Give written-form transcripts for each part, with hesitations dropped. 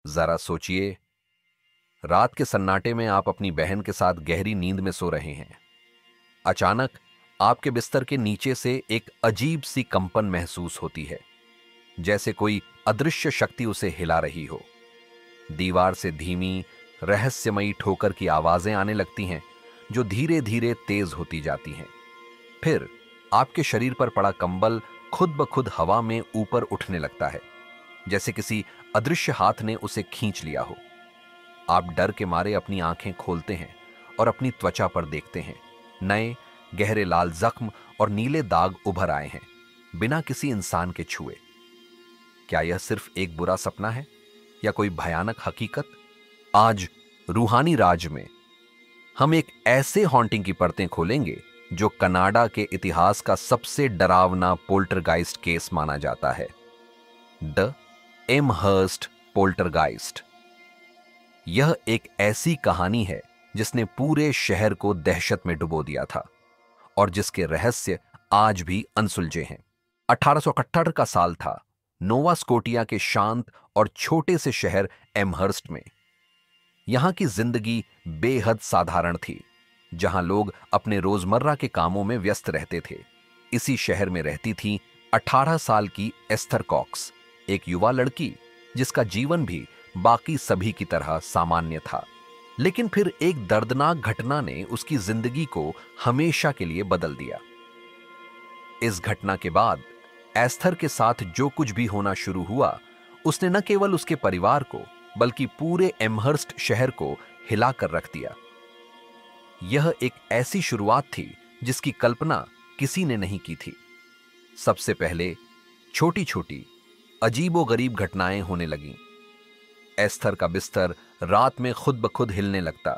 जरा सोचिए, रात के सन्नाटे में आप अपनी बहन के साथ गहरी नींद में सो रहे हैं। अचानक आपके बिस्तर के नीचे से एक अजीब सी कंपन महसूस होती है, जैसे कोई अदृश्य शक्ति उसे हिला रही हो। दीवार से धीमी, रहस्यमयी ठोकर की आवाजें आने लगती हैं, जो धीरे धीरे तेज होती जाती हैं। फिर आपके शरीर पर पड़ा कंबल खुद ब खुद हवा में ऊपर उठने लगता है, जैसे किसी अदृश्य हाथ ने उसे खींच लिया हो। आप डर के मारे अपनी आंखें खोलते हैं और अपनी त्वचा पर देखते हैं। नए गहरे लाल जख्म और नीले दाग उभर आए हैं, बिना किसी इंसान के छुए। क्या यह सिर्फ एक बुरा सपना है या कोई भयानक हकीकत? आज रूहानी राज में हम एक ऐसे हॉन्टिंग की परतें खोलेंगे जो कनाडा के इतिहास का सबसे डरावना पोल्टरगाइस्ट केस माना जाता है, द एमहर्स्ट पोल्टरगाइस्ट। यह एक ऐसी कहानी है जिसने पूरे शहर को दहशत में डुबो दिया था और जिसके रहस्य आज भी अनसुलझे हैं। 1878 का साल था, नोवा स्कोटिया के शांत और छोटे से शहर एमहर्स्ट में। यहां की जिंदगी बेहद साधारण थी, जहां लोग अपने रोजमर्रा के कामों में व्यस्त रहते थे। इसी शहर में रहती थी 18 साल की एस्थर कॉक्स, एक युवा लड़की जिसका जीवन भी बाकी सभी की तरह सामान्य था। लेकिन फिर एक दर्दनाक घटना ने उसकी जिंदगी को हमेशा के लिए बदल दिया। इस घटना के बाद एस्थर के साथ जो कुछ भी होना शुरू हुआ, उसने न केवल उसके परिवार को बल्कि पूरे एमहर्स्ट शहर को हिलाकर रख दिया। यह एक ऐसी शुरुआत थी जिसकी कल्पना किसी ने नहीं की थी। सबसे पहले छोटी छोटी अजीबोगरीब घटनाएं होने लगीं। एस्थर का बिस्तर रात में खुद ब खुद हिलने लगता,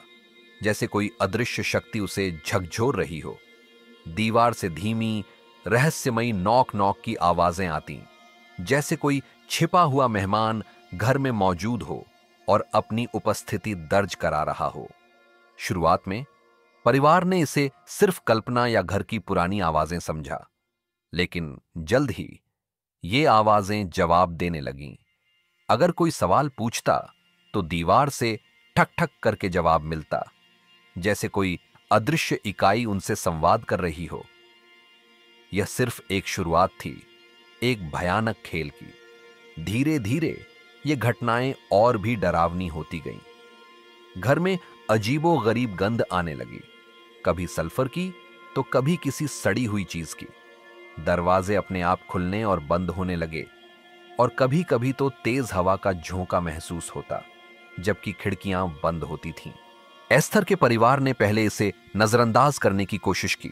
जैसे कोई अदृश्य शक्ति उसे झकझोर रही हो। दीवार से धीमी, रहस्यमयी नॉक नॉक की आवाजें आती, जैसे कोई छिपा हुआ मेहमान घर में मौजूद हो और अपनी उपस्थिति दर्ज करा रहा हो। शुरुआत में परिवार ने इसे सिर्फ कल्पना या घर की पुरानी आवाजें समझा, लेकिन जल्द ही ये आवाजें जवाब देने लगीं। अगर कोई सवाल पूछता तो दीवार से ठक ठक करके जवाब मिलता, जैसे कोई अदृश्य इकाई उनसे संवाद कर रही हो। यह सिर्फ एक शुरुआत थी, एक भयानक खेल की। धीरे धीरे ये घटनाएं और भी डरावनी होती गईं। घर में अजीबो गरीब गंध आने लगी, कभी सल्फर की तो कभी किसी सड़ी हुई चीज की। दरवाजे अपने आप खुलने और बंद होने लगे और कभी कभी तो तेज हवा का झोंका महसूस होता, जबकि खिड़कियां बंद होती थीं। एस्थर के परिवार ने पहले इसे नजरअंदाज करने की कोशिश की,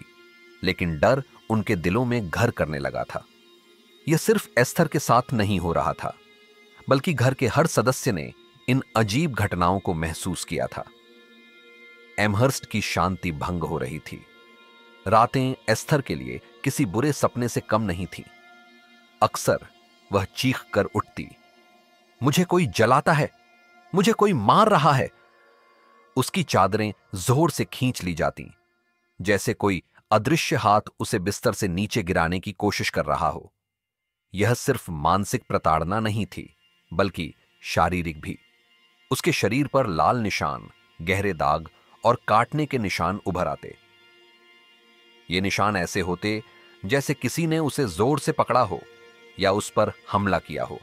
लेकिन डर उनके दिलों में घर करने लगा था। यह सिर्फ एस्थर के साथ नहीं हो रहा था, बल्कि घर के हर सदस्य ने इन अजीब घटनाओं को महसूस किया था। एमहर्स्ट की शांति भंग हो रही थी। रातें एस्थर के लिए किसी बुरे सपने से कम नहीं थी। अक्सर वह चीख कर उठती, मुझे कोई जलाता है, मुझे कोई मार रहा है। उसकी चादरें जोर से खींच ली जाती, जैसे कोई अदृश्य हाथ उसे बिस्तर से नीचे गिराने की कोशिश कर रहा हो। यह सिर्फ मानसिक प्रताड़ना नहीं थी, बल्कि शारीरिक भी। उसके शरीर पर लाल निशान, गहरे दाग और काटने के निशान उभर आते। ये निशान ऐसे होते जैसे किसी ने उसे जोर से पकड़ा हो या उस पर हमला किया हो।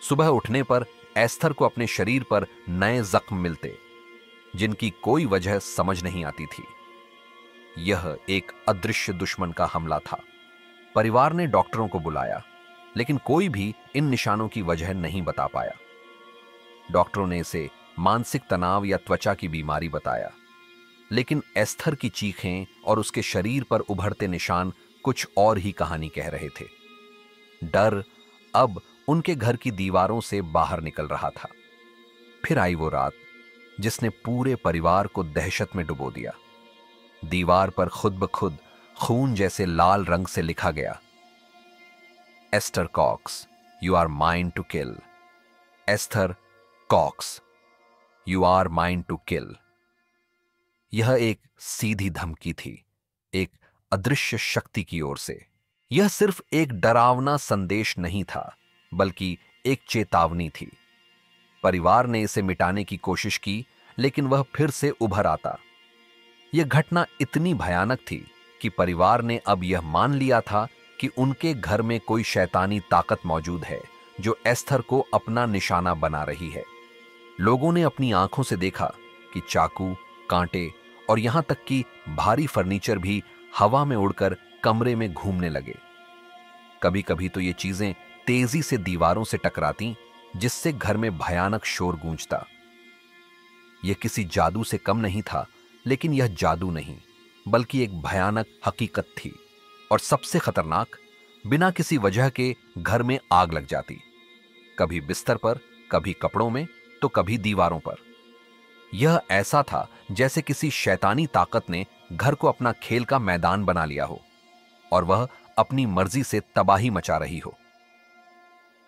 सुबह उठने पर एस्थर को अपने शरीर पर नए जख्म मिलते, जिनकी कोई वजह समझ नहीं आती थी। यह एक अदृश्य दुश्मन का हमला था। परिवार ने डॉक्टरों को बुलाया, लेकिन कोई भी इन निशानों की वजह नहीं बता पाया। डॉक्टरों ने इसे मानसिक तनाव या त्वचा की बीमारी बताया, लेकिन एस्थर की चीखें और उसके शरीर पर उभरते निशान कुछ और ही कहानी कह रहे थे। डर अब उनके घर की दीवारों से बाहर निकल रहा था। फिर आई वो रात जिसने पूरे परिवार को दहशत में डुबो दिया। दीवार पर खुद ब खुद खून जैसे लाल रंग से लिखा गया, Esther Cox, you are mine to kill. Esther Cox, you are mine to kill. यह एक सीधी धमकी थी, एक अदृश्य शक्ति की ओर से। यह सिर्फ एक डरावना संदेश नहीं था, बल्कि एक चेतावनी थी। परिवार ने इसे मिटाने की कोशिश की, लेकिन वह फिर से उभर आता। यह घटना इतनी भयानक थी कि परिवार ने अब यह मान लिया था कि उनके घर में कोई शैतानी ताकत मौजूद है जो एस्थर को अपना निशाना बना रही है। लोगों ने अपनी आंखों से देखा कि चाकू, कांटे और यहां तक कि भारी फर्नीचर भी हवा में उड़कर कमरे में घूमने लगे। कभी कभी तो ये चीजें तेजी से दीवारों से टकराती, जिससे घर में भयानक शोर गूंजता। यह किसी जादू से कम नहीं था, लेकिन यह जादू नहीं बल्कि एक भयानक हकीकत थी। और सबसे खतरनाक, बिना किसी वजह के घर में आग लग जाती, कभी बिस्तर पर, कभी कपड़ों में, तो कभी दीवारों पर। यह ऐसा था जैसे किसी शैतानी ताकत ने घर को अपना खेल का मैदान बना लिया हो और वह अपनी मर्जी से तबाही मचा रही हो।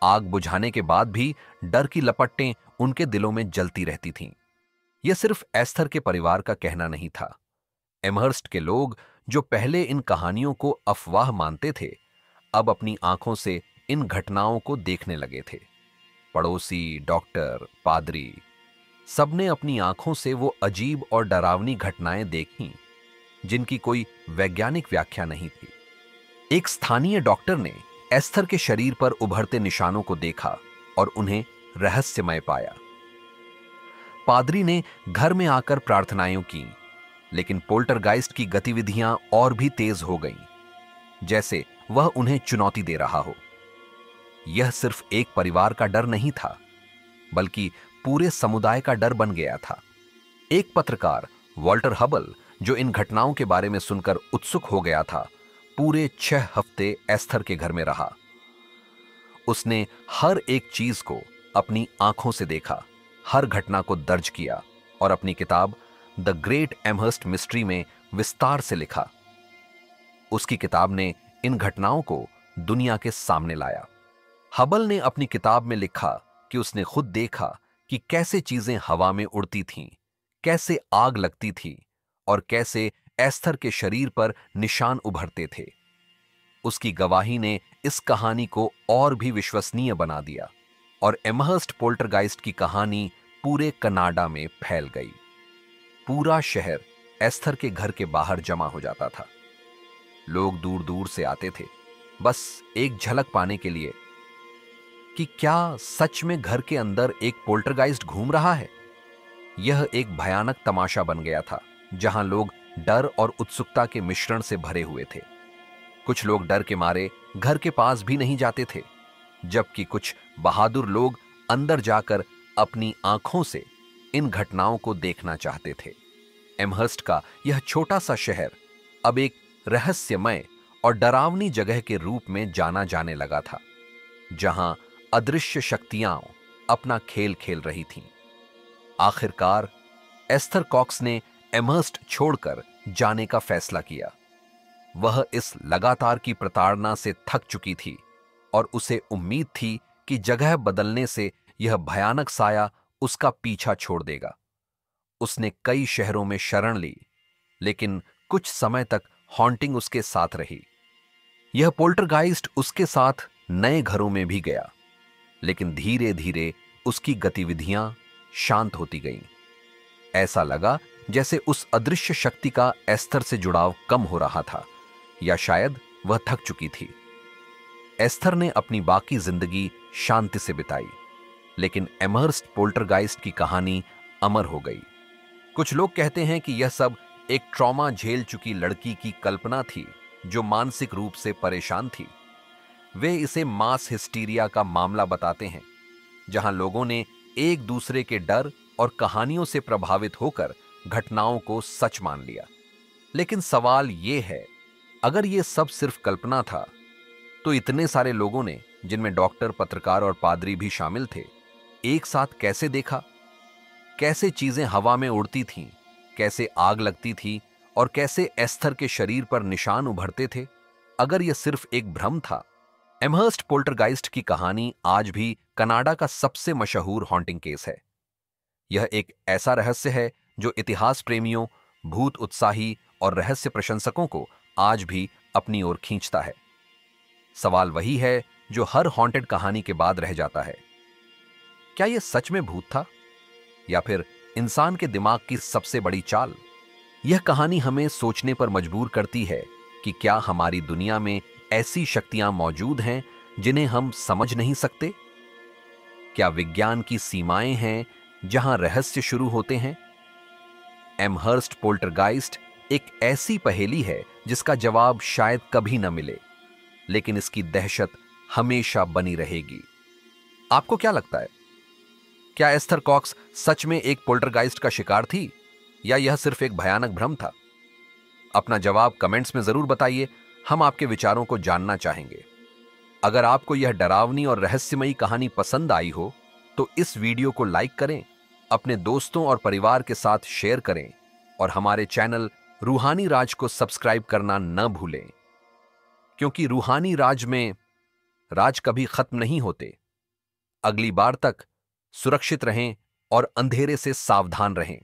आग बुझाने के बाद भी डर की लपटें उनके दिलों में जलती रहती थीं। यह सिर्फ एस्थर के परिवार का कहना नहीं था। एमहर्स्ट के लोग, जो पहले इन कहानियों को अफवाह मानते थे, अब अपनी आंखों से इन घटनाओं को देखने लगे थे। पड़ोसी, डॉक्टर, पादरी, सबने अपनी आंखों से वो अजीब और डरावनी घटनाएं देखीं जिनकी कोई वैज्ञानिक व्याख्या नहीं थी। एक स्थानीय डॉक्टर ने एस्थर के शरीर पर उभरते निशानों को देखा और उन्हें रहस्यमय पाया। पादरी ने घर में आकर प्रार्थनाएं की, लेकिन पोल्टरगाइस्ट की गतिविधियां और भी तेज हो गईं, जैसे वह उन्हें चुनौती दे रहा हो। यह सिर्फ एक परिवार का डर नहीं था, बल्कि पूरे समुदाय का डर बन गया था। एक पत्रकार, वॉल्टर हबल, जो इन घटनाओं के बारे में सुनकर उत्सुक हो गया था, पूरे 6 हफ्ते एस्थर के घर में रहा। उसने हर एक चीज को अपनी आंखों से देखा, हर घटना को दर्ज किया और अपनी किताब द ग्रेट एमहर्स्ट मिस्ट्री में विस्तार से लिखा। उसकी किताब ने इन घटनाओं को दुनिया के सामने लाया। हबल ने अपनी किताब में लिखा कि उसने खुद देखा कि कैसे चीजें हवा में उड़ती थीं, कैसे आग लगती थी और कैसे एस्थर के शरीर पर निशान उभरते थे। उसकी गवाही ने इस कहानी को और भी विश्वसनीय बना दिया और एमहर्स्ट पोल्टरगाइस्ट की कहानी पूरे कनाडा में फैल गई। पूरा शहर एस्थर के घर के बाहर जमा हो जाता था। लोग दूर दूर से आते थे, बस एक झलक पाने के लिए कि क्या सच में घर के अंदर एक पोल्टरगाइस्ट घूम रहा है। यह एक भयानक तमाशा बन गया था, जहां लोग डर और उत्सुकता के मिश्रण से भरे हुए थे। कुछ लोग डर के मारे घर के पास भी नहीं जाते थे, जबकि कुछ बहादुर लोग अंदर जाकर अपनी आंखों से इन घटनाओं को देखना चाहते थे। एमहर्स्ट का यह छोटा सा शहर अब एक रहस्यमय और डरावनी जगह के रूप में जाना जाने लगा था, जहां अदृश्य शक्तियां अपना खेल खेल रही थीं। आखिरकार एस्थर कॉक्स ने एमहर्स्ट छोड़कर जाने का फैसला किया। वह इस लगातार की प्रताड़ना से थक चुकी थी और उसे उम्मीद थी कि जगह बदलने से यह भयानक साया उसका पीछा छोड़ देगा। उसने कई शहरों में शरण ली, लेकिन कुछ समय तक हॉन्टिंग उसके साथ रही। यह पोल्टरगाइस्ट उसके साथ नए घरों में भी गया, लेकिन धीरे धीरे उसकी गतिविधियां शांत होती गईं। ऐसा लगा जैसे उस अदृश्य शक्ति का एस्थर से जुड़ाव कम हो रहा था, या शायद वह थक चुकी थी। एस्थर ने अपनी बाकी जिंदगी शांति से बिताई, लेकिन एमहर्स्ट पोल्टरगाइस्ट की कहानी अमर हो गई। कुछ लोग कहते हैं कि यह सब एक ट्रॉमा झेल चुकी लड़की की कल्पना थी जो मानसिक रूप से परेशान थी। वे इसे मास हिस्टीरिया का मामला बताते हैं, जहां लोगों ने एक दूसरे के डर और कहानियों से प्रभावित होकर घटनाओं को सच मान लिया। लेकिन सवाल यह है, अगर यह सब सिर्फ कल्पना था, तो इतने सारे लोगों ने, जिनमें डॉक्टर, पत्रकार और पादरी भी शामिल थे, एक साथ कैसे देखा? कैसे चीजें हवा में उड़ती थीं, कैसे आग लगती थी और कैसे एस्थर के शरीर पर निशान उभरते थे? अगर यह सिर्फ एक भ्रम था, एमहर्स्ट पोल्टरगाइस्ट की कहानी आज भी कनाडा का सबसे मशहूर हॉन्टिंग केस है। यह एक ऐसा रहस्य है जो इतिहास प्रेमियों, भूत उत्साही और रहस्य प्रशंसकों को आज भी अपनी ओर खींचता है। सवाल वही है जो हर हॉन्टेड कहानी के बाद रह जाता है, क्या यह सच में भूत था या फिर इंसान के दिमाग की सबसे बड़ी चाल? यह कहानी हमें सोचने पर मजबूर करती है कि क्या हमारी दुनिया में ऐसी शक्तियां मौजूद हैं जिन्हें हम समझ नहीं सकते? क्या विज्ञान की सीमाएं हैं जहां रहस्य शुरू होते हैं? एमहर्स्ट पोल्टरगाइस्ट एक ऐसी पहेली है जिसका जवाब शायद कभी न मिले, लेकिन इसकी दहशत हमेशा बनी रहेगी। आपको क्या लगता है, क्या एस्थर कॉक्स सच में एक पोल्टरगाइस्ट का शिकार थी या यह सिर्फ एक भयानक भ्रम था? अपना जवाब कमेंट्स में जरूर बताइए, हम आपके विचारों को जानना चाहेंगे। अगर आपको यह डरावनी और रहस्यमयी कहानी पसंद आई हो तो इस वीडियो को लाइक करें, अपने दोस्तों और परिवार के साथ शेयर करें और हमारे चैनल रूहानी राज को सब्सक्राइब करना न भूलें, क्योंकि रूहानी राज में राज कभी खत्म नहीं होते। अगली बार तक सुरक्षित रहें और अंधेरे से सावधान रहें।